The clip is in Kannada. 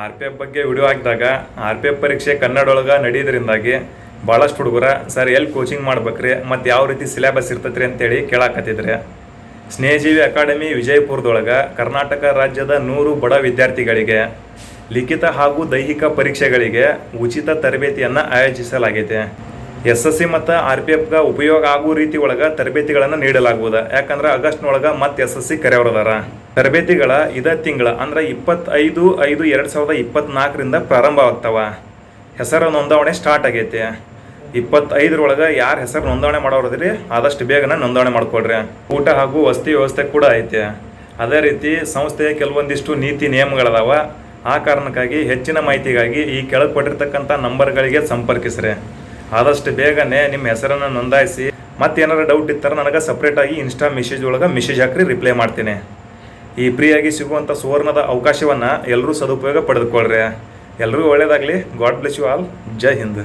ಆರ್ ಪಿ ಎಫ್ ಬಗ್ಗೆ ವಿಡಿಯೋ ಹಾಕಿದಾಗ ಆರ್ ಪಿ ಎಫ್ ಪರೀಕ್ಷೆ ಕನ್ನಡ ಒಳಗೆ ನಡೆಯೋದ್ರಿಂದಾಗಿ ಭಾಳಷ್ಟು ಹುಡುಗರ ಸರ್ ಎಲ್ಲಿ ಕೋಚಿಂಗ್ ಮಾಡ್ಬೇಕ್ರಿ ಮತ್ತು ಯಾವ ರೀತಿ ಸಿಲೆಬಸ್ ಇರ್ತೈತ್ರಿ ಅಂತೇಳಿ ಕೇಳಾಕತ್ತಿದ್ರೆ ಸ್ನೇಹಜೀವಿ ಅಕಾಡೆಮಿ ವಿಜಯಪುರದೊಳಗೆ ಕರ್ನಾಟಕ ರಾಜ್ಯದ 100 ಬಡ ವಿದ್ಯಾರ್ಥಿಗಳಿಗೆ ಲಿಖಿತ ಹಾಗೂ ದೈಹಿಕ ಪರೀಕ್ಷೆಗಳಿಗೆ ಉಚಿತ ತರಬೇತಿಯನ್ನು ಆಯೋಜಿಸಲಾಗಿದೆ. SSC ಮತ್ತು RPFಗೆ ಉಪಯೋಗ ಆಗೋ ರೀತಿ ಒಳಗೆ ತರಬೇತಿಗಳನ್ನು ನೀಡಲಾಗುವುದು. ಯಾಕಂದ್ರೆ ಆಗಸ್ಟ್ನೊಳಗೆ ಮತ್ತೆ SSC ಕರೆಯವರದಾರ. ತರಬೇತಿಗಳ ಇದೇ ತಿಂಗಳ ಅಂದ್ರೆ 25/5/2024ರಿಂದ ಪ್ರಾರಂಭ ಆಗ್ತಾವ. ಹೆಸರು ನೋಂದಾವಣೆ ಸ್ಟಾರ್ಟ್ ಆಗೈತಿ. 25ರೊಳಗೆ ಯಾರು ಹೆಸರು ನೋಂದಾವಣೆ ಮಾಡೋರದ್ರಿ ಆದಷ್ಟು ಬೇಗನೆ ನೋಂದಾವಣೆ ಮಾಡ್ಕೊಳ್ರಿ. ಊಟ ಹಾಗೂ ವಸತಿ ವ್ಯವಸ್ಥೆ ಕೂಡ ಐತೆ. ಅದೇ ರೀತಿ ಸಂಸ್ಥೆಯ ಕೆಲವೊಂದಿಷ್ಟು ನೀತಿ ನಿಯಮಗಳದಾವ. ಆ ಕಾರಣಕ್ಕಾಗಿ ಹೆಚ್ಚಿನ ಮಾಹಿತಿಗಾಗಿ ಈ ಕೆಳಗೆ ಕೊಟ್ಟಿರ್ತಕ್ಕಂಥ ನಂಬರ್ಗಳಿಗೆ ಸಂಪರ್ಕಿಸ್ರಿ. ಆದಷ್ಟು ಬೇಗನೆ ನಿಮ್ಮ ಹೆಸರನ್ನು ನೋಂದಾಯಿಸಿ. ಮತ್ತೇನಾರು ಡೌಟ್ ಇತ್ತಾರೆ ನನಗೆ ಸಪ್ರೇಟಾಗಿ ಇನ್ಸ್ಟಾ ಮೆಸೇಜ್ ಒಳಗೆ ಮೆಸೇಜ್ ಹಾಕ್ರಿ, ರಿಪ್ಲೈ ಮಾಡ್ತೀನಿ. ಈ ಫ್ರೀಯಾಗಿ ಸಿಗುವಂಥ ಸುವರ್ಣದ ಅವಕಾಶವನ್ನು ಎಲ್ಲರೂ ಸದುಪಯೋಗ ಪಡೆದುಕೊಳ್ಳ್ರಿ. ಎಲ್ಲರೂ ಒಳ್ಳೆಯದಾಗಲಿ. God bless you all. ಜೈ ಹಿಂದ್.